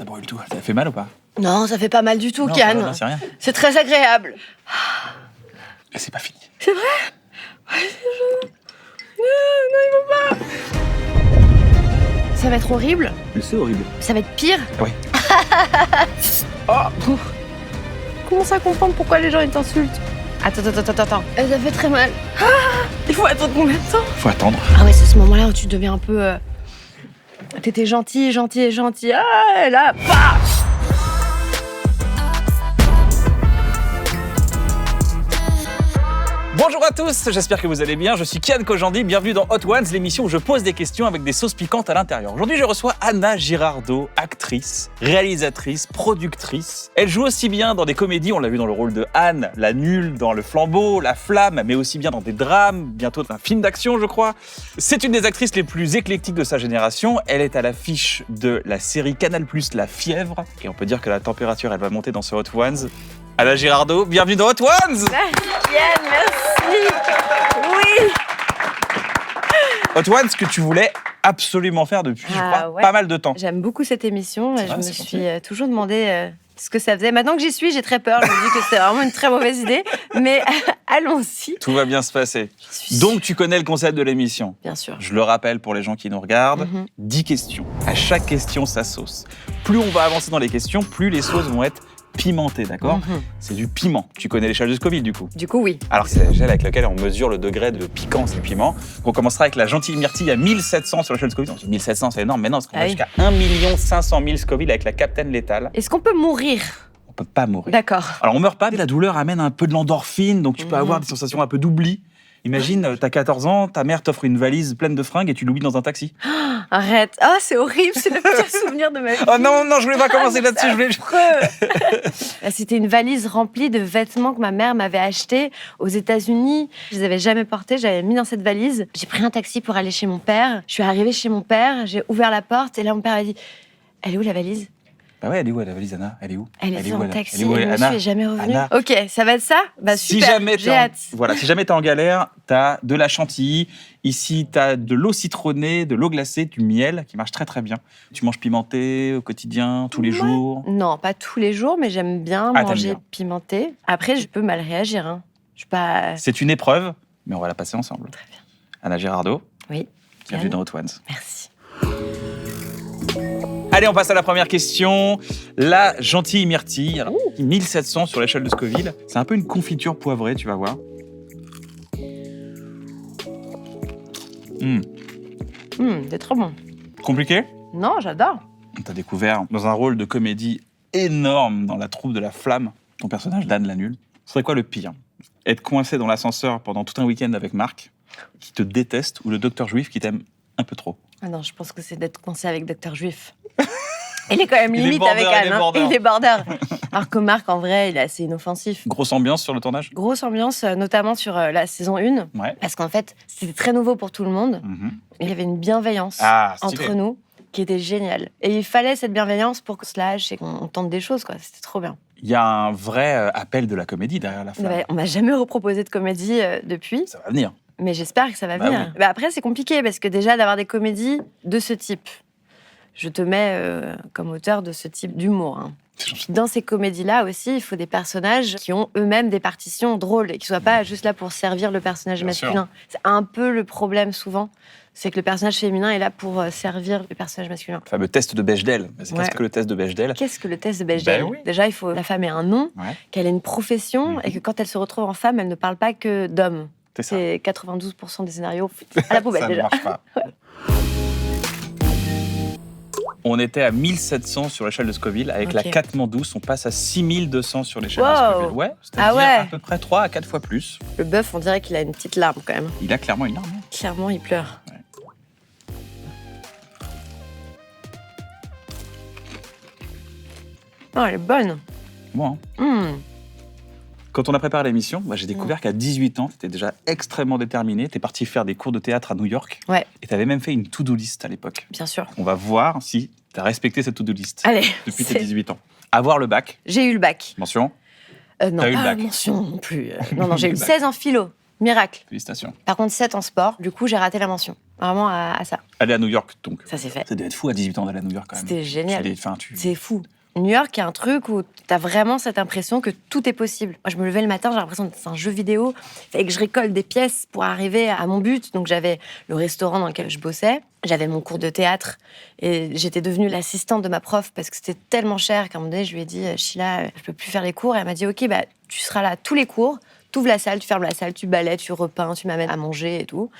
Ça brûle tout. Ça fait mal ou pas? Non, ça fait pas mal du tout, Non, Kian. non, c'est rien. C'est très agréable. Et c'est pas fini. C'est vrai? Ouais, c'est chaud. Non, il faut pas. Ça va être horrible. Mais c'est horrible. Ça va être pire. Oui. Oh. Commence à comprendre pourquoi les gens ils t'insultent. Attends. Ça fait très mal. Ah, il faut attendre combien de temps? Faut attendre. Ah ouais, c'est ce moment-là où tu deviens un peu... T'étais gentil. Ah, et là, paf! Bonjour à tous, j'espère que vous allez bien. Je suis Kian Kojandi, bienvenue dans Hot Ones, l'émission où je pose des questions avec des sauces piquantes à l'intérieur. Aujourd'hui, je reçois Anna Girardot, actrice, réalisatrice, productrice. Elle joue aussi bien dans des comédies, on l'a vu dans le rôle de Anne, la nulle, dans Le Flambeau, La Flamme, mais aussi bien dans des drames, bientôt un film d'action, je crois. C'est une des actrices les plus éclectiques de sa génération. Elle est à l'affiche de la série Canal+, La Fièvre. Et on peut dire que la température, elle va monter dans ce Hot Ones. Anna Girardot, bienvenue dans Hot Ones! Kian, merci. Oui. Hot Ones, ce que tu voulais absolument faire depuis, je crois, ouais. pas mal de temps. J'aime beaucoup cette émission. C'est Je vrai, me c'est suis toujours demandé ce que ça faisait. Maintenant que j'y suis, j'ai très peur. Je me dis que c'est vraiment une très mauvaise idée. Mais allons-y. Tout va bien se passer. Je suis Donc, tu connais le concept de l'émission. Bien sûr. Je le rappelle pour les gens qui nous regardent. 10 questions. À chaque question, sa sauce. Plus on va avancer dans les questions, plus les sauces vont être pimentées, d'accord? C'est du piment. Tu connais l'échelle de Scoville, du coup? Du coup, oui. Alors, c'est l'échelle avec laquelle on mesure le degré de piquance du piment. Donc, on commencera avec la gentille myrtille à 1700 sur l'échelle de Scoville. 1700, c'est énorme, mais non, parce qu'on va jusqu'à 1 500 000 Scoville avec la Captain Létale. Est-ce qu'on peut mourir? On peut pas mourir. D'accord. Alors, on meurt pas, mais la douleur amène un peu de l'endorphine, donc tu peux avoir des sensations un peu d'oubli. Imagine, t'as 14 ans, ta mère t'offre une valise pleine de fringues et tu l'oublies dans un taxi. Arrête. Ah, c'est horrible. C'est le pire souvenir de ma vie. Oh non, je voulais pas commencer là-dessus. Je voulais... C'était une valise remplie de vêtements que ma mère m'avait achetés aux États-Unis. Je les avais jamais portés. J'avais mis dans cette valise. J'ai pris un taxi pour aller chez mon père. Je suis arrivée chez mon père. J'ai ouvert la porte et là, mon père a dit « Elle est où la valise ?» Bah ouais, elle est où la valise, Anna? Elle est où? Elle est dans le taxi. Elle est où, et Anna? monsieur est jamais revenu. Anna. Ok, ça va être ça? Bah super, j'ai hâte. Voilà, si jamais t'es en galère, t'as de la chantilly. Ici, t'as de l'eau citronnée, de l'eau glacée, du miel, qui marche très très bien. Tu manges pimenté au quotidien, tous les jours? Non, pas tous les jours, mais j'aime bien Ah, t'aimes manger bien. pimenté. Après, je peux mal réagir. Hein. Je suis pas... C'est une épreuve, mais on va la passer ensemble. Très bien. Anna Girardot, Oui. bienvenue Kian. dans Hot Ones. Merci. Allez, on passe à la première question. La gentille myrtille, alors, 1700 sur l'échelle de Scoville. C'est un peu une confiture poivrée, tu vas voir. C'est trop bon. Compliqué? Non, j'adore. On t'a découvert dans un rôle de comédie énorme dans La Troupe de la Flamme, ton personnage d'Anne la nulle. Ce serait quoi le pire? Être coincé dans l'ascenseur pendant tout un week-end avec Marc, qui te déteste, ou le docteur juif qui t'aime un peu trop? Ah non, je pense que c'est d'être coincé avec Docteur Juif. Il est quand même Il est limite border, avec il est Anne. Hein. border. Il est border. Alors que Marc, en vrai, il est assez inoffensif. Grosse ambiance sur le tournage? Grosse ambiance, notamment sur la saison 1. Ouais. Parce qu'en fait, c'était très nouveau pour tout le monde. Il y avait une bienveillance Ah, stylé. entre nous qui était géniale. Et il fallait cette bienveillance pour qu'on se lâche et qu'on tente des choses, quoi. C'était trop bien. Il y a un vrai appel de la comédie derrière La Flamme. Ouais, on m'a jamais reproposé de comédie depuis. Ça va venir. Mais j'espère que ça va Bah venir. oui. Bah après, c'est compliqué parce que déjà, d'avoir des comédies de ce type, je te mets comme auteur de ce type d'humour. Hein. Dans ces comédies-là aussi, il faut des personnages qui ont eux-mêmes des partitions drôles et qui ne soient pas juste là pour servir le personnage Bien masculin. C'est un peu le problème souvent, c'est que le personnage féminin est là pour servir le personnage masculin. Le fameux test de Bechdel. Mais c'est Ouais. Qu'est-ce que le test de Bechdel? Qu'est-ce que le test de Bechdel? Ben oui. Déjà, il faut la femme ait un nom, Ouais. qu'elle ait une profession et que quand elle se retrouve en femme, elle ne parle pas que d'hommes. C'est ça. C'est 92% des scénarios à la poubelle Ça ne déjà. marche pas. On était à 1700 sur l'échelle de Scoville. Avec la Ok. Katmandou, on passe à 6200 sur l'échelle de Wow. Scoville. Ouais, c'est-à-dire Ah ouais. à peu près 3 à 4 fois plus. Le bœuf, on dirait qu'il a une petite larme quand même. Il a clairement une larme. Hein. Clairement, il pleure. Oh, elle est bonne. Moi, hein. Mmh. Quand on a préparé l'émission, j'ai découvert qu'à 18 ans, tu étais déjà extrêmement déterminé. Tu es parti faire des cours de théâtre à New York. Ouais, Et tu avais même fait une to-do list à l'époque. bien sûr. On va voir si tu as respecté cette to-do list Allez, depuis tes c'est- 18 ans. Avoir le bac, j'ai eu le bac. mention, Non, T'as eu le pas bac. mention non plus. Non, j'ai eu Le bac. 16 en philo. Miracle. félicitations. Par contre, 7 en sport. Du coup, j'ai raté la mention. vraiment à ça. Aller à New York, donc. Ça s'est fait. Ça devait être fou à 18 ans d'aller à New York, quand même. C'était génial. Tu... C'est fou. New York, il y a un truc où tu as vraiment cette impression que tout est possible. Moi, je me levais le matin, j'ai l'impression que c'est un jeu vidéo. Il fallait que je récolte des pièces pour arriver à mon but. Donc, j'avais le restaurant dans lequel je bossais. J'avais mon cours de théâtre. Et j'étais devenue l'assistante de ma prof parce que c'était tellement cher qu'à un moment donné, je lui ai dit « Sheila, je peux plus faire les cours. » Et elle m'a dit « Ok, bah, tu seras là tous les cours. Tu ouvres la salle, tu fermes la salle, tu balaies, tu repeins, tu m'amènes à manger et tout.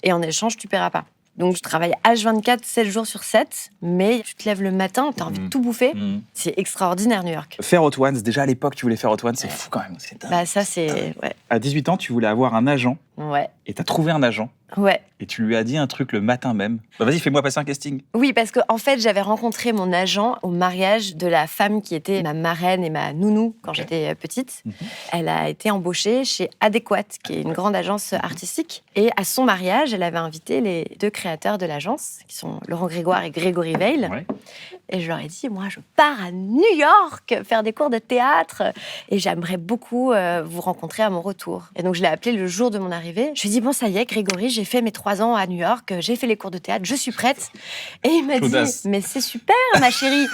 Et en échange, tu paieras pas. » Donc, je travaille H24, 7 jours sur 7, mais tu te lèves le matin, tu as envie de tout bouffer. C'est extraordinaire, New York. Faire Hot Ones, déjà à l'époque, tu voulais faire Hot Ones, c'est fou quand même. C'est dingue. Bah, ça, c'est... Ouais. À 18 ans, tu voulais avoir un agent, Ouais. et tu as trouvé un agent, Ouais. et tu lui as dit un truc le matin même. Bah, vas-y, fais-moi passer un casting. Oui, parce qu'en fait, j'avais rencontré mon agent au mariage de la femme qui était ma marraine et ma nounou quand j'étais petite. Elle a été embauchée chez Adéquat, qui est une grande agence artistique. Et à son mariage, elle avait invité les 2 créateurs de l'agence, qui sont Laurent Grégoire et Grégory Veil. Ouais. Et je leur ai dit, moi, je pars à New York faire des cours de théâtre et j'aimerais beaucoup vous rencontrer à mon retour. Et donc, je l'ai appelé le jour de mon arrivée. Je lui ai dit, bon, ça y est, Grégory, j'ai fait mes 3 ans à New York, j'ai fait les cours de théâtre, je suis prête. Et il m'a dit, mais c'est super, ma chérie.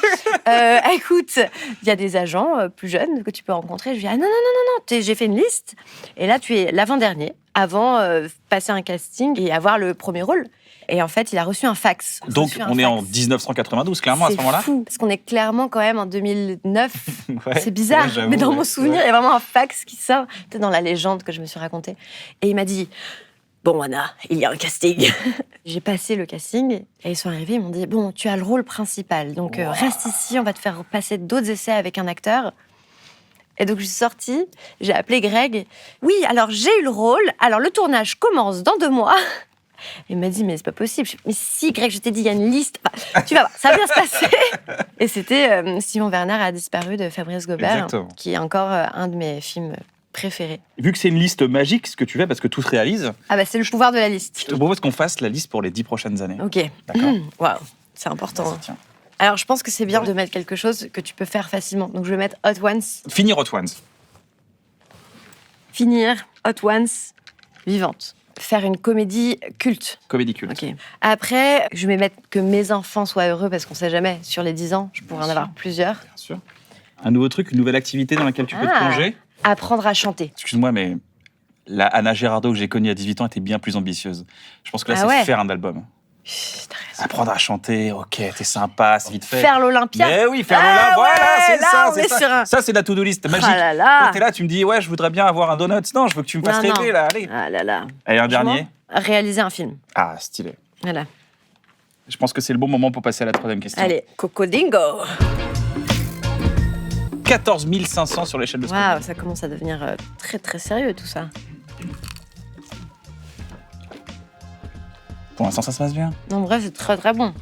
Écoute, il y a des agents plus jeunes que tu peux rencontrer. Je lui ai dit, ah non, non, non, non, j'ai fait une liste. Et là, tu es l'avant-dernier, avant passer un casting et avoir le premier rôle. Et en fait, il a reçu un fax. Donc, on est en 1992, clairement, à ce moment-là. C'est fou, parce qu'on est clairement quand même en 2009. Ouais, c'est bizarre, ouais, mais dans mon souvenir, il y a vraiment un fax qui sort. Peut-être dans la légende que je me suis racontée. Et il m'a dit, bon, Anna, il y a un casting. J'ai passé le casting et ils sont arrivés, ils m'ont dit, bon, tu as le rôle principal, donc reste ici, on va te faire passer d'autres essais avec un acteur. Et donc, je suis sortie, j'ai appelé Greg. Oui, alors j'ai eu le rôle, alors le tournage commence dans 2 mois. Il m'a dit, mais c'est pas possible. Mais si, Greg, je t'ai dit, il y a une liste. Enfin, tu vas voir, ça va bien se passer. Et c'était Simon Werner a disparu de Fabrice Gobert, Exactement. Qui est encore un de mes films préférés. Vu que c'est une liste magique, ce que tu fais, parce que tout se réalise, Ah bah, c'est le pouvoir de la liste. je te propose qu'on fasse la liste pour les 10 prochaines années. Ok. D'accord. Waouh, c'est important. Vas-y, Hein. tiens. Alors, je pense que c'est bien de mettre quelque chose que tu peux faire facilement. Donc, je vais mettre Hot Ones. Finir Hot Ones. Finir Hot Ones vivante. Faire une comédie culte. Comédie culte. Ok. Après, je vais mettre que mes enfants soient heureux parce qu'on sait jamais. Sur les 10 ans, je pourrais en avoir plusieurs. Bien sûr. Un nouveau truc, une nouvelle activité dans laquelle tu peux te plonger. Apprendre à chanter. Excuse-moi, mais la Anna Girardot que j'ai connue à 18 ans était bien plus ambitieuse. Je pense que là, Ah c'est ouais. faire un album. Chut, t'as raison. Apprendre à chanter, ok, t'es sympa, c'est vite fait. Faire l'Olympia. Mais oui, faire Ah l'Olympia, voilà, ouais, c'est là, ça. on C'est est ça. sur un- Ça, c'est la to-do list magique. Ah là là. Toi, t'es là, tu me dis, ouais, je voudrais bien avoir un donut. Non, je veux que tu me fasses Non, rêver, non. là, allez. Ah là là. Allez, un dernier. Réaliser un film. Ah, stylé. Voilà. Je pense que c'est le bon moment pour passer à la 3e question. Allez, Coco Dingo. 14 500 sur l'échelle de Scott. Waouh, ça commence à devenir très très sérieux tout ça. Pour l'instant, ça se passe bien. Non, en vrai, c'est très très bon.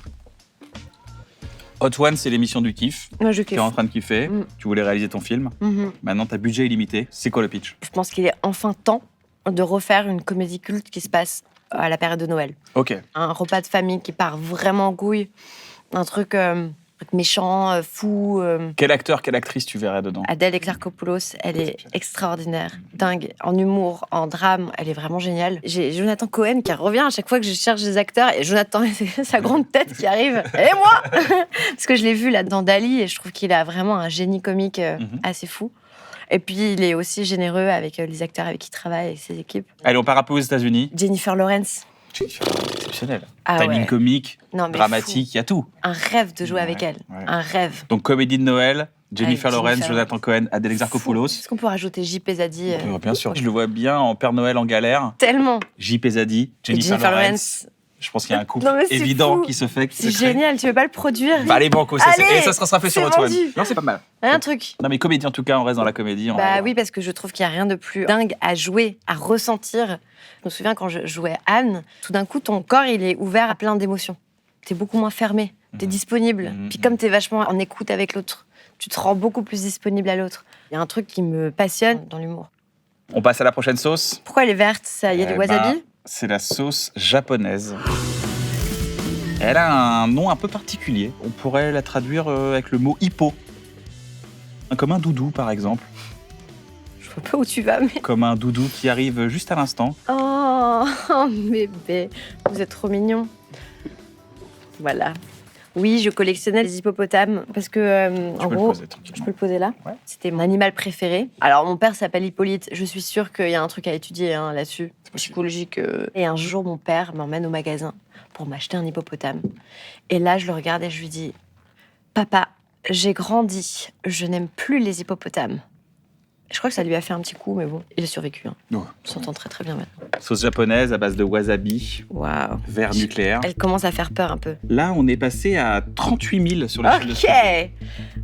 Hot One, c'est l'émission du kiff. Moi, je Tu es kiffe. en train de kiffer. Tu voulais réaliser ton film. Mhm. Maintenant, t'as budget illimité. C'est quoi le pitch? Je pense qu'il est enfin temps de refaire une comédie culte qui se passe à la période de Noël. Ok. Un repas de famille qui part vraiment en couille. Un truc méchant, fou. Quel acteur, quelle actrice tu verrais dedans? Adèle Exarchopoulos, elle est extraordinaire, dingue, en humour, en drame, elle est vraiment géniale. J'ai Jonathan Cohen qui revient à chaque fois que je cherche des acteurs, et Jonathan, c'est sa grande tête qui arrive. Et moi Parce que je l'ai vu là dans Dali, et je trouve qu'il a vraiment un génie comique assez fou. Et puis, il est aussi généreux avec les acteurs avec qui il travaille, et ses équipes. Allez, on part un peu aux États-Unis. Jennifer Lawrence. Exceptionnel. Ah Timing ouais. comique, Non, mais dramatique, il y a tout. Un rêve de jouer Ouais, avec elle. ouais. Un rêve. Donc, comédie de Noël, Jennifer Avec Lawrence, Jennifer. Jonathan Cohen, Adèle Exarchopoulos. Est-ce qu'on peut rajouter J.P. Zadi Bien sûr, je le vois bien en Père Noël en galère. Tellement. J.P. Zadi, Jennifer Lawrence. Je pense qu'il y a un couple Non, mais c'est évident fou. qui se fait. C'est génial, tu veux pas le produire? Bah, allez, banco, ça, Allez, et ça sera fait sur c'est Hot One. vendu. Non, c'est pas mal. Un truc. Non, mais comédie, en tout cas, on reste dans la comédie. Bah oui, parce que je trouve qu'il n'y a rien de plus dingue à jouer, à ressentir. Je me souviens quand je jouais Anne, tout d'un coup, ton corps, il est ouvert à plein d'émotions. T'es beaucoup moins fermé, t'es disponible. Puis comme t'es vachement en écoute avec l'autre, tu te rends beaucoup plus disponible à l'autre. Il y a un truc qui me passionne dans l'humour. On passe à la prochaine sauce. Pourquoi elle est verte? Ça, il y a du wasabi? C'est la sauce japonaise. Elle a un nom un peu particulier. On pourrait la traduire avec le mot hippo. Comme un doudou, par exemple. Je vois pas où tu vas, mais... Comme un doudou qui arrive juste à l'instant. Oh, Oh, bébé, vous êtes trop mignon. Voilà. Oui, je collectionnais les hippopotames parce que, en gros, je peux le poser là. Ouais. C'était mon animal préféré. Alors, mon père s'appelle Hippolyte. Je suis sûre qu'il y a un truc à étudier là-dessus, psychologique. Et un jour, mon père m'emmène au magasin pour m'acheter un hippopotame. Et là, je le regarde et je lui dis « Papa, j'ai grandi. Je n'aime plus les hippopotames. » Je crois que ça lui a fait un petit coup, mais bon, il a survécu. Ouais. On s'entend très très bien maintenant. Sauce japonaise à base de wasabi, Waouh. verre nucléaire. Elle commence à faire peur un peu. Là, on est passé à 38 000 sur l'échelle de ce Ok. produit.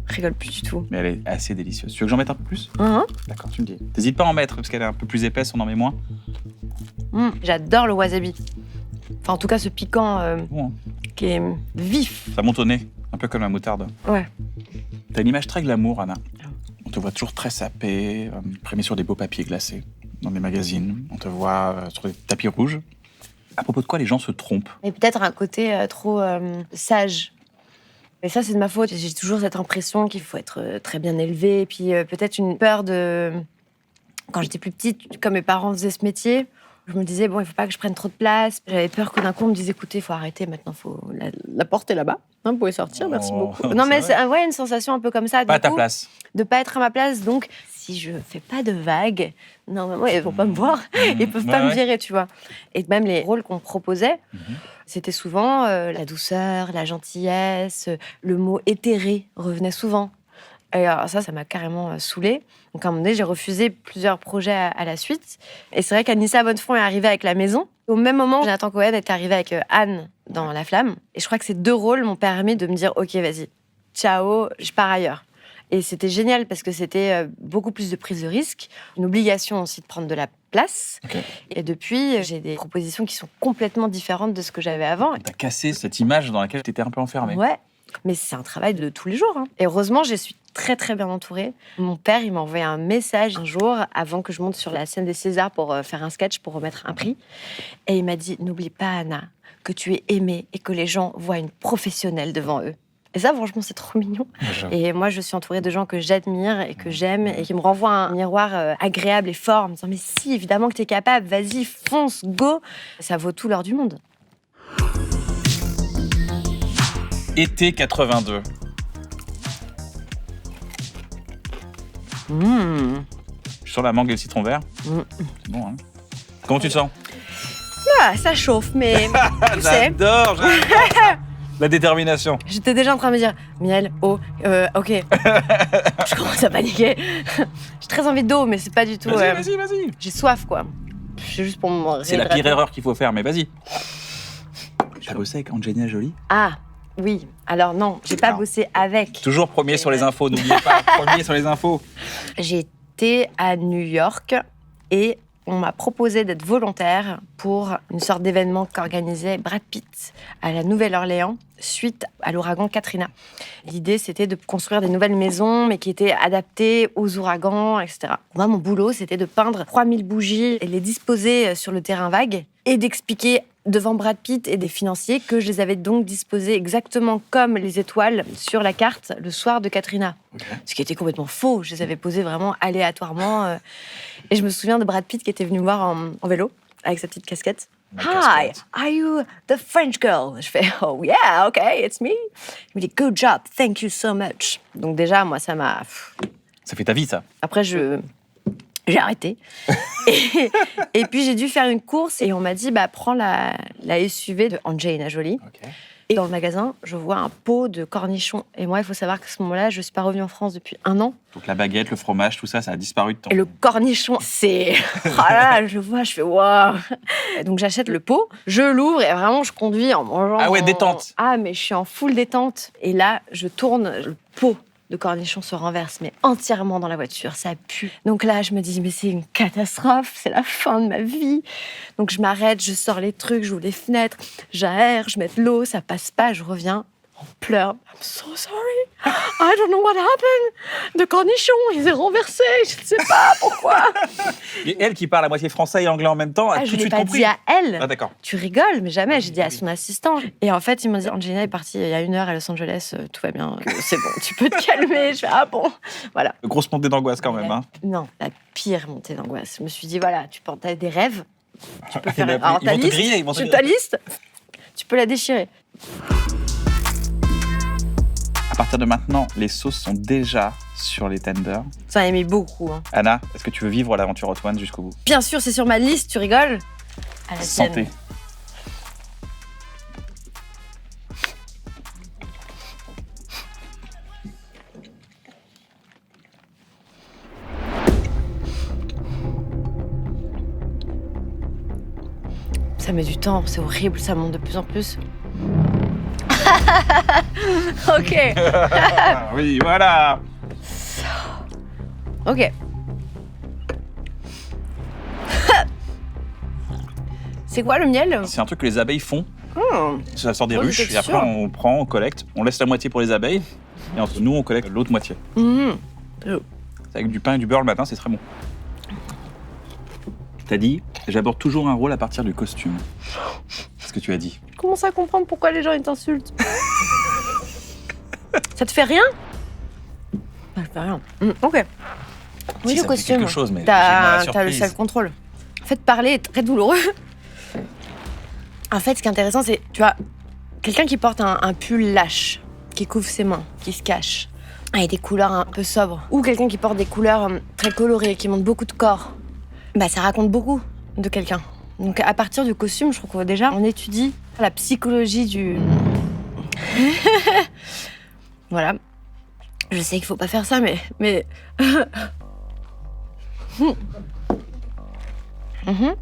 Rigole plus du tout. Mais elle est assez délicieuse. Tu veux que j'en mette un peu plus? Hein. D'accord, tu me dis. T'hésites pas à en mettre, parce qu'elle est un peu plus épaisse, on en met moins. J'adore le wasabi. Enfin, en tout cas, ce piquant Bon, hein. qui est vif. Ça monte au nez, un peu comme la moutarde. Ouais. T'as une image très glamour, Anna. On te voit toujours très sapée, imprimée sur des beaux papiers glacés, dans des magazines. On te voit sur des tapis rouges. À propos de quoi les gens se trompent? Et peut-être un côté trop sage. Et ça, c'est de ma faute. J'ai toujours cette impression qu'il faut être très bien élevé. Et puis peut-être une peur de... Quand j'étais plus petite, comme mes parents faisaient ce métier, je me disais, bon, il faut pas que je prenne trop de place. J'avais peur que d'un coup, on me dise, écoutez, il faut arrêter, maintenant, il faut la porter là-bas. Hein, vous pouvez sortir, merci beaucoup. Non, mais c'est une sensation un peu comme ça. Pas à ta place. De pas être à ma place. Donc, si je fais pas de vagues, normalement, ils vont pas me voir. Ils peuvent pas me virer, tu vois. Et même les rôles qu'on proposait, c'était souvent la douceur, la gentillesse, le mot éthéré revenait souvent. Et alors ça m'a carrément saoulée. Donc à un moment donné, j'ai refusé plusieurs projets à la suite. Et c'est vrai qu'Anissa Bonnefond est arrivée avec La Maison. Au même moment, Jonathan Cohen est arrivé avec Anne dans La Flamme. Et je crois que ces deux rôles m'ont permis de me dire « Ok, vas-y, ciao, je pars ailleurs ». Et c'était génial parce que c'était beaucoup plus de prise de risque, une obligation aussi de prendre de la place. Okay. Et depuis, j'ai des propositions qui sont complètement différentes de ce que j'avais avant. T'as cassé cette image dans laquelle t'étais un peu enfermée. Ouais, mais c'est un travail de tous les jours. Hein. Et heureusement, je suis très très bien entourée. Mon père, il m'a envoyé un message un jour avant que je monte sur la scène des Césars pour faire un sketch, pour remettre un prix. Et il m'a dit « N'oublie pas, Anna, que tu es aimée et que les gens voient une professionnelle devant eux. » Et ça, franchement, c'est trop mignon. Et moi, je suis entourée de gens que j'admire et que j'aime et qui me renvoient un miroir agréable et fort en me disant « Mais si, évidemment que t'es capable, vas-y, fonce, go !» Ça vaut tout l'or du monde. Été 82. Je sens la mangue et le citron vert. C'est bon, hein. Comment tu te sens? Ah, ça chauffe, mais tu sais. J'adore ça. La détermination. J'étais déjà en train de me dire, miel, eau, ok. Je commence à paniquer. J'ai très envie d'eau, mais c'est pas du tout... Vas-y. J'ai soif, quoi. C'est juste pour me réhydrater. C'est la pire erreur qu'il faut faire, mais vas-y. T'as bossé avec Angelina Jolie? Ah, oui. Alors non, j'ai pas bossé avec. Toujours premier sur les infos, n'oubliez pas, premier sur les infos. J'étais à New York et on m'a proposé d'être volontaire pour une sorte d'événement qu'organisait Brad Pitt à la Nouvelle-Orléans suite à l'ouragan Katrina. L'idée, c'était de construire des nouvelles maisons, mais qui étaient adaptées aux ouragans, etc. Moi, mon boulot, c'était de peindre 3000 bougies et les disposer sur le terrain vague et d'expliquer devant Brad Pitt et des financiers que je les avais donc disposées exactement comme les étoiles sur la carte le soir de Katrina. Okay. Ce qui était complètement faux. Je les avais posées vraiment aléatoirement. Et je me souviens de Brad Pitt qui était venu me voir en vélo avec sa petite casquette. Hi, are you the French girl? Je fais, oh yeah, okay, it's me. Il me dit, good job, thank you so much. Donc déjà, moi, ça m'a... Ça fait ta vie, ça. Après, j'ai arrêté. et puis, j'ai dû faire une course et on m'a dit, bah, prends la SUV de Angelina Jolie. Okay. Et dans le magasin, je vois un pot de cornichons. Et moi, il faut savoir qu'à ce moment-là, je ne suis pas revenue en France depuis 1 an. Donc la baguette, le fromage, tout ça, ça a disparu de ton... Et le cornichon, c'est... Oh là, je vois, je fais waouh. Donc j'achète le pot, je l'ouvre et vraiment, je conduis en mangeant... Ah ouais, détente. Ah, mais je suis en full détente. Et là, je tourne, le pot de cornichons se renverse, mais entièrement dans la voiture, ça pue. Donc là, je me dis, mais c'est une catastrophe, c'est la fin de ma vie. Donc je m'arrête, je sors les trucs, j'ouvre les fenêtres, j'aère, je mets de l'eau, ça passe pas, je reviens, on pleure. I'm so sorry, I don't know what happened. Le cornichon, il s'est renversé, je ne sais pas pourquoi. Et elle qui parle à moitié français et anglais en même temps, a tout de suite compris. Je l'ai pas dit à elle. Ah d'accord. Tu rigoles, mais jamais. J'ai dit à son assistant. Et en fait, il m'a dit, Angelina est partie il y a 1 heure à Los Angeles, tout va bien, c'est bon, tu peux te calmer. Je fais, ah bon, voilà. Grosse montée d'angoisse quand même. Hein. Non, la pire montée d'angoisse. Je me suis dit, voilà, tu portais des rêves. Tu peux faire... Ils Alors, vont te griller, ils vont te sur griller. ta liste, tu peux la déchirer. À partir de maintenant, les sauces sont déjà sur les tenders. Ça a aimé beaucoup. Hein. Anna, est-ce que tu veux vivre l'aventure Hot Ones jusqu'au bout? Bien sûr, c'est sur ma liste, tu rigoles? À la Santé. tienne. Ça met du temps, c'est horrible, ça monte de plus en plus. Ok, Oui, voilà. ok. C'est quoi le miel? C'est un truc que les abeilles font. Ça sort des Bonne ruches et texture. après on prend, on collecte. On laisse la moitié pour les abeilles et entre nous on collecte l'autre moitié. Mhm. Avec du pain et du beurre le matin, c'est très bon. T'as dit, j'aborde toujours un rôle à partir du costume. C'est ce que tu as dit. Commence à comprendre pourquoi les gens ils t'insultent. Ça te fait rien? Ça te fait rien. Ok. Oui, Si, le ça me fait costume. quelque chose, mais j'ai moins la T'as le surprise. self-control. En fait, parler est très douloureux. En fait, ce qui est intéressant, c'est, tu vois, quelqu'un qui porte un pull lâche, qui couvre ses mains, qui se cache, avec des couleurs un peu sobres, ou quelqu'un qui porte des couleurs très colorées, qui montrent beaucoup de corps, bah ça raconte beaucoup de quelqu'un. Donc à partir du costume, je trouve que déjà, on étudie la psychologie du... Voilà. Je sais qu'il faut pas faire ça, mais... Mhm.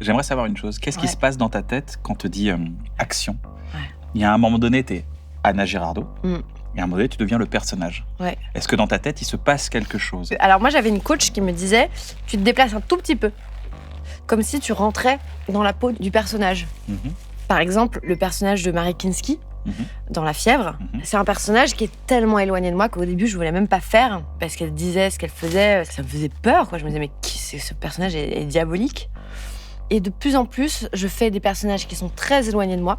J'aimerais savoir une chose. Qu'est-ce qui Ouais. se passe dans ta tête quand on te dit action? Ouais. Il y a un moment donné, t'es Anna Girardot. Mm. Et à un moment donné, tu deviens le personnage. Ouais. Est-ce que dans ta tête, il se passe quelque chose? Alors moi, j'avais une coach qui me disait, tu te déplaces un tout petit peu, comme si tu rentrais dans la peau du personnage. Mhm. Par exemple, le personnage de Marie Kinski, Mhm. dans La Fièvre, Mhm. c'est un personnage qui est tellement éloigné de moi qu'au début, je voulais même pas faire, parce qu'elle disait ce qu'elle faisait, ça me faisait peur, quoi. Je me disais, mais qui c'est ce personnage est diabolique. Et de plus en plus, je fais des personnages qui sont très éloignés de moi.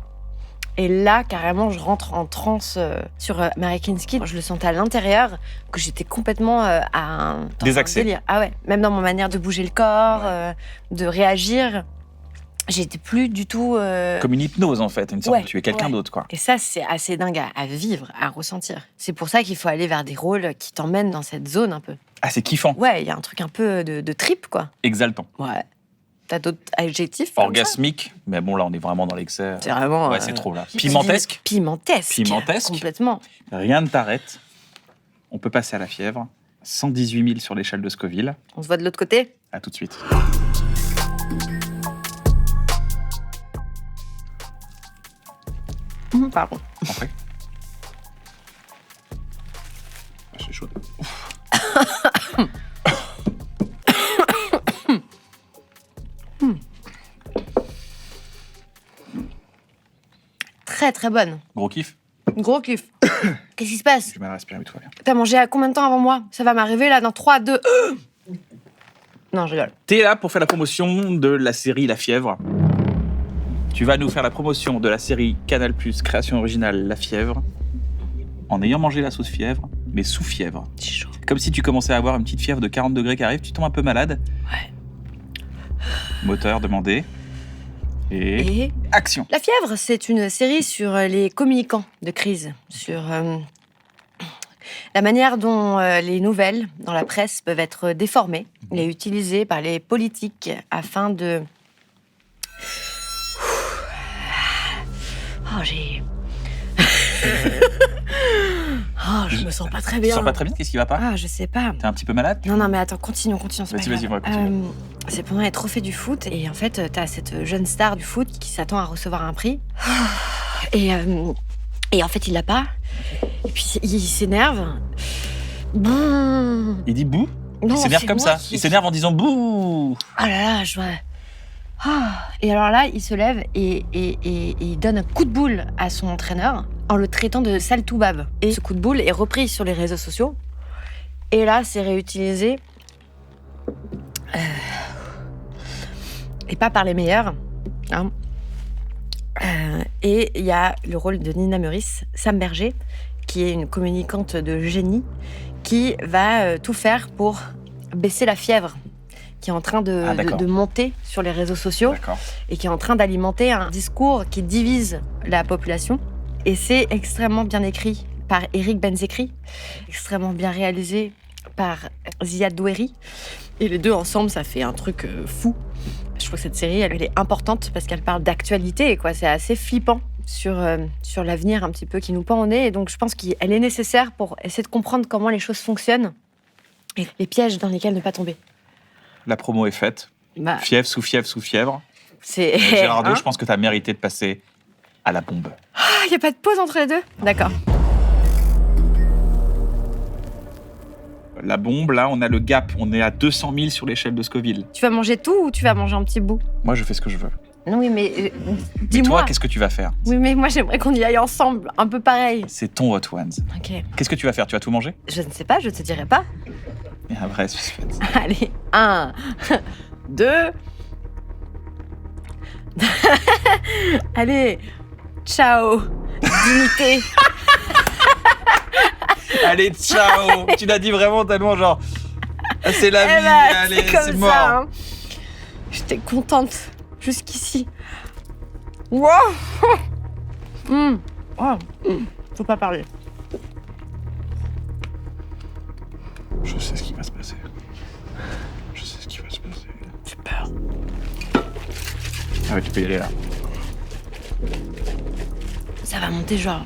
Et là, carrément, je rentre en transe sur Marie Kinski. Je le sentais à l'intérieur, que j'étais complètement dans un Désaxée. délire. Ah ouais, même dans ma manière de bouger le corps, de réagir, j'étais plus du tout... Comme une hypnose, en fait. Une sorte Ouais, de tu es quelqu'un ouais. d'autre, quoi. Et ça, c'est assez dingue à vivre, à ressentir. C'est pour ça qu'il faut aller vers des rôles qui t'emmènent dans cette zone un peu. Ah, c'est kiffant. Ouais, il y a un truc un peu de trip, quoi. Exaltant. Ouais. T'as d'autres adjectifs comme ça? Orgasmique. Mais bon, là, on est vraiment dans l'excès. C'est vraiment... Ouais, c'est trop, là. Pimentesque. Pimentesque. Pimentesque. Complètement. Rien ne t'arrête. On peut passer à la fièvre. 118 000 sur l'échelle de Scoville. On se voit de l'autre côté? À tout de suite. Pardon. En fait. Ah, c'est chaud. Très très bonne. Gros kiff. Gros kiff. Qu'est-ce qui se passe? J'ai mal à respirer, mais tout va bien. T'as mangé à combien de temps avant moi? Ça va m'arriver là dans 3, 2... Non, je rigole. T'es là pour faire la promotion de la série La Fièvre. Tu vas nous faire la promotion de la série Canal+, création originale La Fièvre, en ayant mangé la sauce fièvre, mais sous fièvre. C'est chaud. Comme si tu commençais à avoir une petite fièvre de 40 degrés qui arrive, tu tombes un peu malade. Ouais. Moteur demandé. Et Et action. La Fièvre, c'est une série sur les communicants de crise, sur la manière dont les nouvelles dans la presse peuvent être déformées et utilisées par les politiques afin de... Oh, j'ai... Oh, je me sens pas très Tu bien. sens pas très bien? Qu'est-ce qui va pas? Ah, je sais pas. T'es un petit peu malade? Non, mais attends, continue, c'est Vas-y, pas vas-y, grave. on va continuer. C'est pendant les trophées du foot, et en fait, t'as cette jeune star du foot qui s'attend à recevoir un prix. Et en fait, il l'a pas. Et puis, il s'énerve. Bouh. Il dit bouh? Non, Il s'énerve c'est comme moi ça. qui- Il s'énerve en disant bouh. Oh là là, je vois... Ah. Et alors là, il se lève et il donne un coup de boule à son entraîneur en le traitant de sale toubab. Et ce coup de boule est repris sur les réseaux sociaux. Et là, c'est réutilisé. Et pas par les meilleurs. Hein. Et il y a le rôle de Nina Meurice, Sam Berger, qui est une communicante de génie, qui va tout faire pour baisser la fièvre. qui est en train Ah, d'accord. de monter sur les réseaux sociaux D'accord. et qui est en train d'alimenter un discours qui divise la population. Et c'est extrêmement bien écrit par Eric Benzekri, extrêmement bien réalisé par Ziad Doueri. Et les deux ensemble, ça fait un truc fou. Je trouve que cette série, elle est importante parce qu'elle parle d'actualité, quoi. C'est assez flippant sur l'avenir un petit peu qui nous pend au nez. Et donc, je pense qu'elle est nécessaire pour essayer de comprendre comment les choses fonctionnent et les pièges dans lesquels ne pas tomber. La promo est faite. Bah, Fièvre sous fièvre sous fièvre. c'est... Gérardo, Hein, je pense que tu as mérité de passer à la bombe. il n'y a pas de pause entre les deux? D'accord. La bombe, là, on a le gap. On est à 200 000 sur l'échelle de Scoville. Tu vas manger tout ou tu vas manger un petit bout? Moi, je fais ce que je veux. Non, oui, mais Et dis-moi. toi, qu'est-ce que tu vas faire? Oui, mais moi, j'aimerais qu'on y aille ensemble, un peu pareil. C'est ton Hot Ones. Ok. Qu'est-ce que tu vas faire? Tu vas tout manger? Je ne sais pas, je te dirai pas. Il y a un vrai suspense. Allez, 1, 2. Allez, ciao, dignité. Allez, ciao. Tu l'as dit vraiment tellement genre... ah, c'est la Eh vie, ben, allez, comme c'est ça, mort. hein. J'étais contente jusqu'ici. Wow. Oh. Faut pas parler. Je sais ce qui va se passer. Je sais ce qui va se passer. J'ai peur. Ah ouais, tu peux y aller là. Ça va monter genre.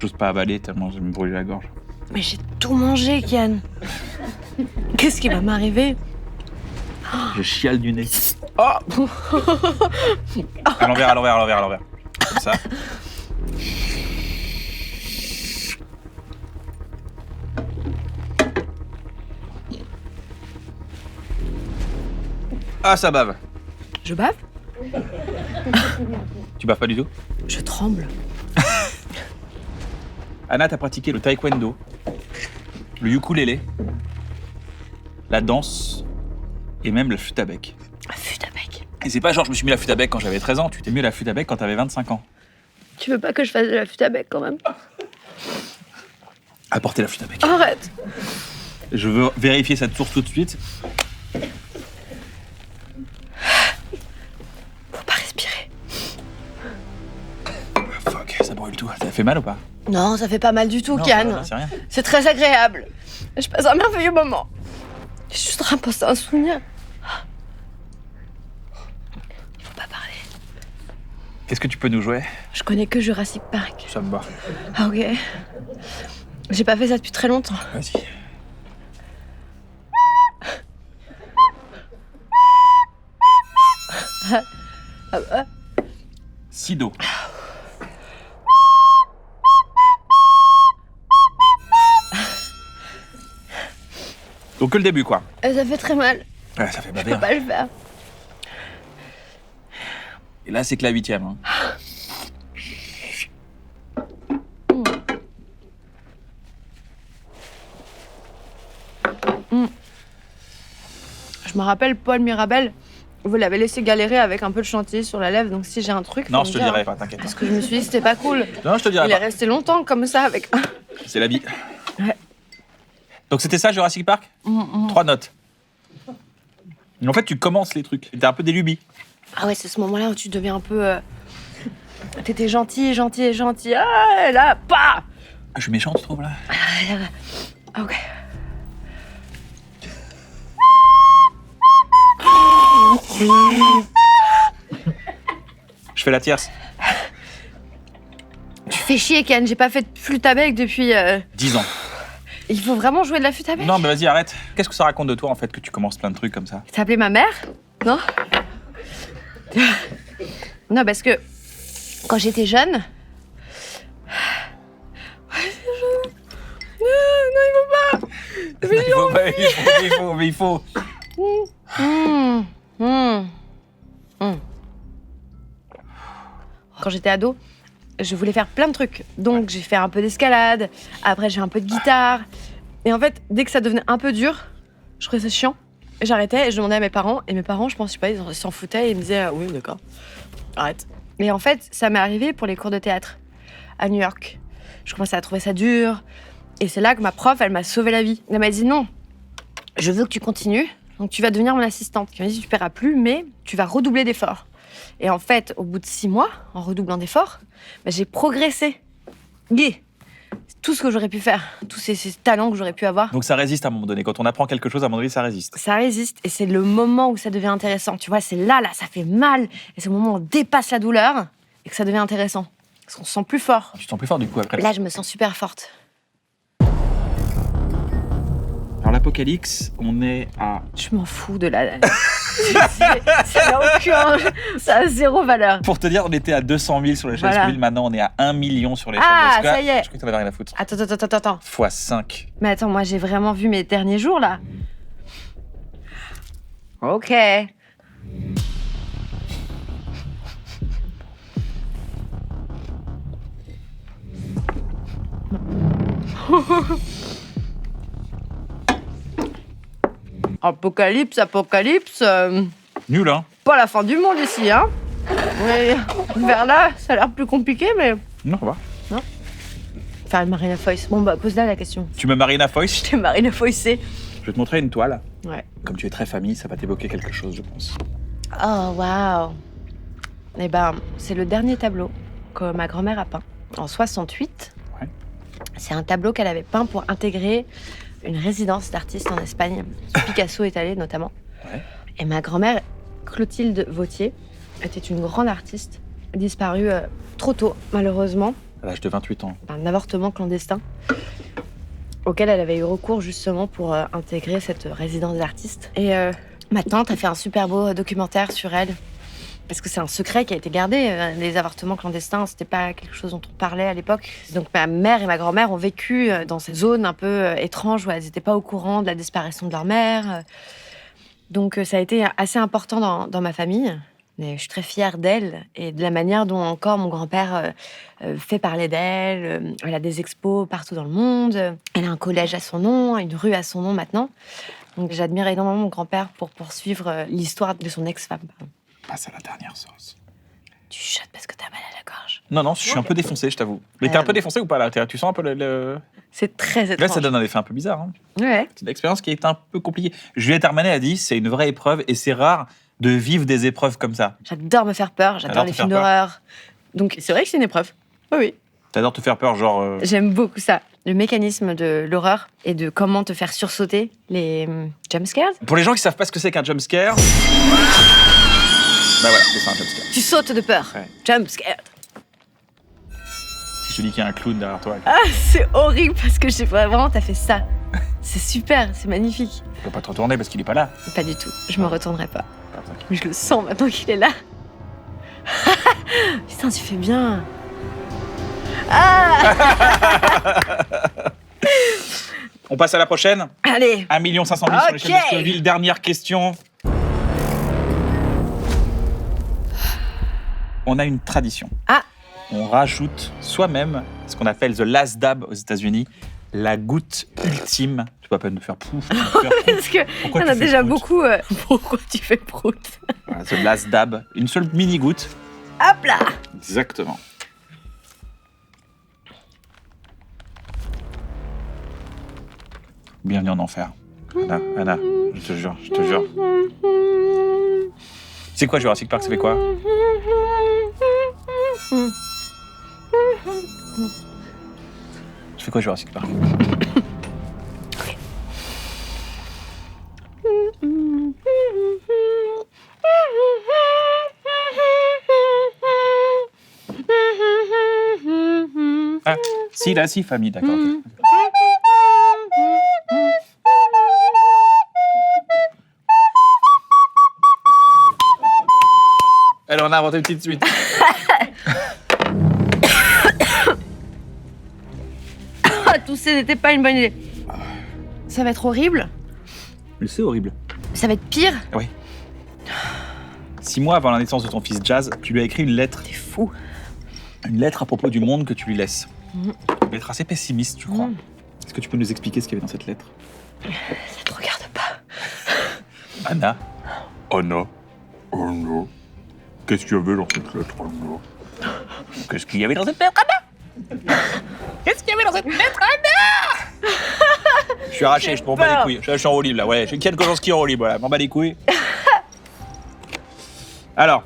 J'ose pas avaler tellement je vais me brûler la gorge. Mais j'ai tout mangé, Kian. Qu'est-ce qui va m'arriver? Je chiale du nez. Oh. À l'envers, à l'envers, à l'envers, à l'envers. Comme ça. Ah, ça bave. Je bave? Tu baves pas du tout? Je tremble. Anna, t'as pratiqué le taekwondo, le ukulélé, la danse et même le flûte à bec. Un flûte à bec. Et c'est pas genre je me suis mis la flûte à bec quand j'avais 13 ans, tu t'es mis la flûte à bec quand t'avais 25 ans. Tu veux pas que je fasse de la flûte à bec quand même? Apportez la flûte à bec. Arrête. Je veux vérifier cette source tout de suite. Faut pas respirer. Ah, fuck, ça brûle tout. Ça fait mal ou pas? Non, ça fait pas mal du tout, Non, Kian. c'est rien. C'est très agréable. Je passe un merveilleux moment. Je suis juste en train de penser à un souvenir. Il faut pas parler. Qu'est-ce que tu peux nous jouer? Je connais que Jurassic Park. Ça me va. Ah ok. J'ai pas fait ça depuis très longtemps. Vas-y. Ah bah. Sido. Donc que le début, quoi. Ça fait très mal. Ouais, ça fait Je baver. peux hein. pas le faire. Et là, c'est que la 8e. Hein. Je me rappelle Paul Mirabel. Vous l'avez laissé galérer avec un peu de chantilly sur la lèvre, donc si j'ai un truc. Non, faut je me te dire, dirai hein. pas, t'inquiète. Parce que je me suis dit c'était pas cool. Non, je te dirai Il est pas. resté longtemps comme ça avec. C'est la vie. Ouais. Donc c'était ça, Jurassic Park? 3 notes. Et en fait, tu commences les trucs. T'es un peu des lubies. Ah ouais, c'est ce moment-là où tu deviens un peu. T'étais gentil. Ah, et là, pas. Ah, je suis méchant, tu trouves, là? Ah, ok. Je fais la tierce. Tu fais chier, Ken. J'ai pas fait de flûte à bec depuis. 10 ans. Il faut vraiment jouer de la flûte à bec? Non, mais vas-y, arrête. Qu'est-ce que ça raconte de toi, en fait, que tu commences plein de trucs comme ça? T'as appelé ma mère? Non? Non, parce que quand j'étais jeune. Non, il faut pas. Mais il faut. Quand j'étais ado, je voulais faire plein de trucs. Donc j'ai fait un peu d'escalade, après j'ai fait un peu de guitare. Et en fait, dès que ça devenait un peu dur, je trouvais ça chiant. Et j'arrêtais et je demandais à mes parents. Et mes parents, je pense, je sais pas, ils s'en foutaient et ils me disaient ah, oui, d'accord, arrête. Et en fait, ça m'est arrivé pour les cours de théâtre à New York. Je commençais à trouver ça dur. Et c'est là que ma prof, elle m'a sauvé la vie. Elle m'a dit non, je veux que tu continues. Donc tu vas devenir mon assistante. Qui m'a dit, tu paieras plus, mais tu vas redoubler d'efforts. Et en fait, au bout de 6 mois, en redoublant d'efforts, j'ai progressé. Tout ce que j'aurais pu faire, tous ces talents que j'aurais pu avoir. Donc ça résiste à un moment donné. Quand on apprend quelque chose, à un moment donné, ça résiste. Ça résiste, et c'est le moment où ça devient intéressant. Tu vois, c'est là, ça fait mal. Et c'est le moment où on dépasse la douleur et que ça devient intéressant. Parce qu'on se sent plus fort. Tu te sens plus fort du coup après. Là, je me sens super forte. Alors l'Apocalypse, on est à... Je m'en fous de la... Ça a zéro valeur. Pour te dire, on était à 200 000 sur l'échelle Voilà. Scoville, maintenant on est à 1 million sur l'échelle Ah, de Scoville. ça y est. Je crois que t'en avais rien à foutre. Attends. Fois 5. Mais attends, moi, j'ai vraiment vu mes derniers jours, là. Ok. Apocalypse. Nul, hein? Pas la fin du monde ici, hein. Mais vers là, ça a l'air plus compliqué, mais... Non, on va. Faire une Marina Foïs. Bon, pose-là la question. Tu me Marina Foïs? T'es Marina Foïsée. Je vais te montrer une toile. Ouais. Comme tu es très famille, ça va t'évoquer quelque chose, je pense. Oh, waouh. Eh ben, c'est le dernier tableau que ma grand-mère a peint en 68. Ouais. C'est un tableau qu'elle avait peint pour intégrer une résidence d'artistes en Espagne. Picasso est allé notamment. Ouais. Et ma grand-mère, Clotilde Vautier, était une grande artiste, disparue trop tôt, malheureusement, À l'âge de 28 ans. d'un avortement clandestin, auquel elle avait eu recours justement pour intégrer cette résidence d'artiste. Et ma tante a fait un super beau documentaire sur elle, parce que c'est un secret qui a été gardé. Les avortements clandestins, c'était pas quelque chose dont on parlait à l'époque. Donc ma mère et ma grand-mère ont vécu dans cette zone un peu étrange où elles n'étaient pas au courant de la disparition de leur mère. Donc ça a été assez important dans ma famille. Mais je suis très fière d'elle et de la manière dont encore mon grand-père fait parler d'elle. Elle a des expos partout dans le monde. Elle a un collège à son nom, une rue à son nom maintenant. Donc j'admire énormément mon grand-père pour poursuivre l'histoire de son ex-femme. Passe à la dernière sauce. Tu chuchotes parce que t'as mal à la gorge. Non, je suis un peu défoncé, je t'avoue. Mais t'es un peu défoncé ou pas là? Tu sens un peu le... C'est très étrange. Là, ça donne un effet un peu bizarre. Hein. Ouais. C'est une expérience qui est un peu compliquée. Juliette Armanet a dit c'est une vraie épreuve et c'est rare de vivre des épreuves comme ça. J'adore me faire peur, j'adore les films d'horreur. Donc c'est vrai que c'est une épreuve. Oui. T'adores te faire peur, genre... J'aime beaucoup ça. Le mécanisme de l'horreur et de comment te faire sursauter les jumpscares. Pour les gens qui savent pas ce que c'est qu'un jumpscare... Bah voilà, c'est ça un jumpscare. Tu sautes de peur. Ouais. Jumpscare. Si je te dis qu'il y a un clown derrière toi, Ah, c'est horrible parce que je sais pas, vraiment, t'as fait ça. C'est super, c'est magnifique. tu peux pas te retourner parce qu'il est pas là. Pas du tout, je me retournerai pas. Ah, t'inquiète. Mais je le sens maintenant qu'il est là. Putain, tu fais bien. Ah. On passe à la prochaine. Allez. 1 500 000 sur l'échelle de Scoville. Dernière question. On a une tradition. Ah. On rajoute soi-même ce qu'on appelle the last dab aux États-Unis, la goutte ultime. Tu vas pas me faire pouf. Parce que Pourquoi on tu a fais déjà prout beaucoup. Pourquoi tu fais prout? Voilà, the last dab, une seule mini goutte. Hop là. Exactement. Bienvenue en enfer. Anna, je te jure. C'est quoi Jurassic Park? Ça fait quoi? Tu fais quoi Jurassic Park? Ah, si, famille, d'accord. Ok. Alors, on a inventé une petite suite. Tousser n'était pas une bonne idée. Ça va être horrible. Mais c'est horrible. Ça va être pire. Oui. 6 mois avant la naissance de ton fils Jazz, tu lui as écrit une lettre. T'es fou. Une lettre à propos du monde que tu lui laisses. Une lettre assez pessimiste, je crois. Est-ce que tu peux nous expliquer ce qu'il y avait dans cette lettre? Ça te regarde pas. Anna. Anna. Oh non. Qu'est-ce qu'il y avait dans cette lettre, Anna? Qu'est-ce qu'il y avait dans cette lettre, Anna? Qu'est-ce qu'il y avait dans cette lettre, Anna? suis arraché, je m'en bats les couilles. Je suis en roue libre là, ouais. Je suis Kian Kojanski en roue libre, voilà. M'en bats les couilles. Alors,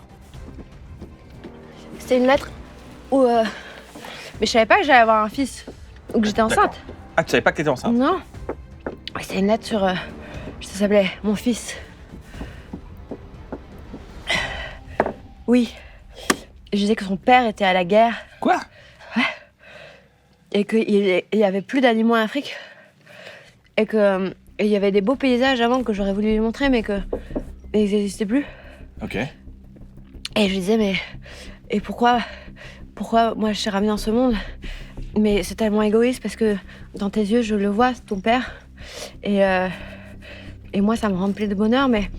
C'était une lettre où... Mais je savais pas que j'allais avoir un fils. Ou que j'étais enceinte. ah, tu savais pas que t'étais enceinte? Non. C'était une lettre sur... ça s'appelait « Mon fils ». Oui. Je disais que son père était à la guerre. Quoi? Et qu'il y avait plus d'animaux en Afrique. Et qu'il y avait des beaux paysages avant que j'aurais voulu lui montrer, mais qu'ils n'existaient plus. Ok. Et je lui disais, mais... Et pourquoi moi je t'ai ramené dans ce monde? Mais c'est tellement égoïste parce que dans tes yeux, je le vois, c'est ton père. Et moi, ça me remplit de bonheur, mais...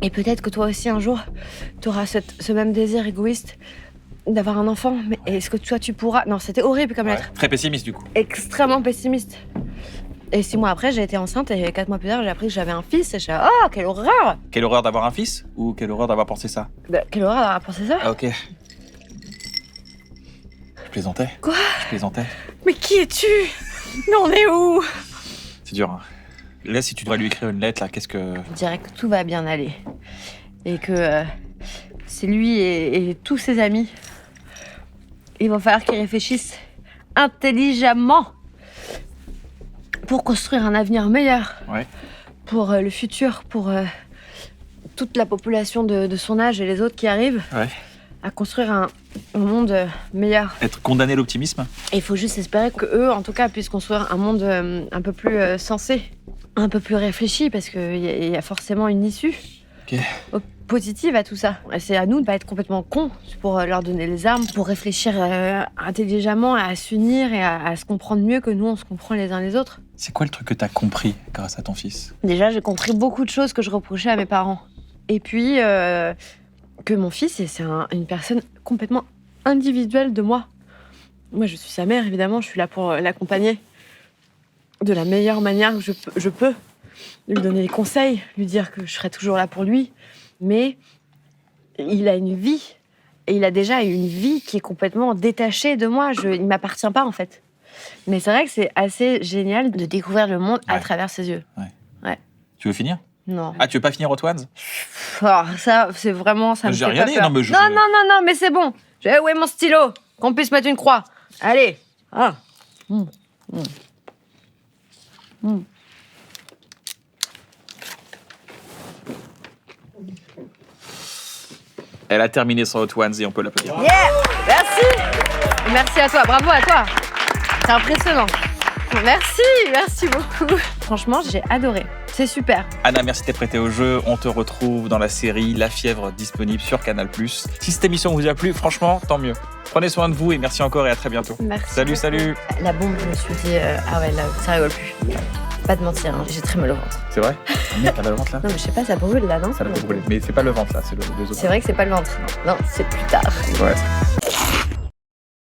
Et peut-être que toi aussi, un jour, tu auras ce même désir égoïste d'avoir un enfant. Mais est-ce que toi, tu pourras... Non, c'était horrible comme lettre. Très pessimiste du coup. Extrêmement pessimiste. Et 6 mois après, j'ai été enceinte et 4 mois plus tard, j'ai appris que j'avais un fils. Et je suis là, oh, quelle horreur! Quelle horreur d'avoir un fils ou quelle horreur d'avoir pensé ça? Quelle horreur d'avoir pensé ça? Ah, ok. Je plaisantais. Quoi? Je plaisantais. Mais qui es-tu? Mais on est où? C'est dur, hein. Là, si tu devrais lui écrire une lettre, là, qu'est-ce que... Je dirais que tout va bien aller. Et que c'est lui et tous ses amis. Il va falloir qu'ils réfléchissent intelligemment pour construire un avenir meilleur. Ouais. Pour le futur, pour toute la population de son âge et les autres qui arrivent. Ouais. À construire un monde meilleur. Être condamné à l'optimisme? Et il faut juste espérer qu'eux, en tout cas, puissent construire un monde un peu plus sensé, un peu plus réfléchi, parce qu'il y a forcément une issue positive à tout ça. Et c'est à nous de ne pas être complètement cons pour leur donner les armes, pour réfléchir intelligemment, à s'unir et à se comprendre mieux que nous, on se comprend les uns les autres. C'est quoi le truc que t'as compris grâce à ton fils? Déjà, j'ai compris beaucoup de choses que je reprochais à mes parents. Et puis... que mon fils, c'est une personne complètement individuelle de moi. Moi, je suis sa mère, évidemment, je suis là pour l'accompagner de la meilleure manière que je peux. Lui donner des conseils, lui dire que je serai toujours là pour lui. Mais il a une vie, et il a déjà une vie qui est complètement détachée de moi. Il ne m'appartient pas, en fait. Mais c'est vrai que c'est assez génial de découvrir le monde à travers ses yeux. Ouais. Tu veux finir? Non. Ah, tu veux pas finir Hot Ones? Oh, ça, c'est vraiment... Ça me J'ai fait rien pas dit, peur. non, mais je... Non, mais c'est bon. Où est mon stylo? Qu'on puisse mettre une croix. Allez. Ah. Elle a terminé son Hot Ones et on peut l'applaudir. Yeah. Merci. Merci à toi. Bravo à toi. C'est impressionnant. Merci beaucoup. Franchement, j'ai adoré. C'est super. Anna, merci d'être prêtée au jeu. On te retrouve dans la série La Fièvre, disponible sur Canal+. Si cette émission vous a plu, franchement, tant mieux. Prenez soin de vous et merci encore et à très bientôt. Merci. Salut. La bombe, je me suis dit, ah ouais, là, ça rigole plus. Pas de mentir, hein, j'ai très mal au ventre. C'est vrai? T'as mal au ventre là? Non, mais je sais pas, ça brûle là, non? Ça va brûler. Mais c'est pas le ventre là, c'est le deux autres. C'est vrai que c'est pas le ventre. Non, c'est plus tard. Ouais.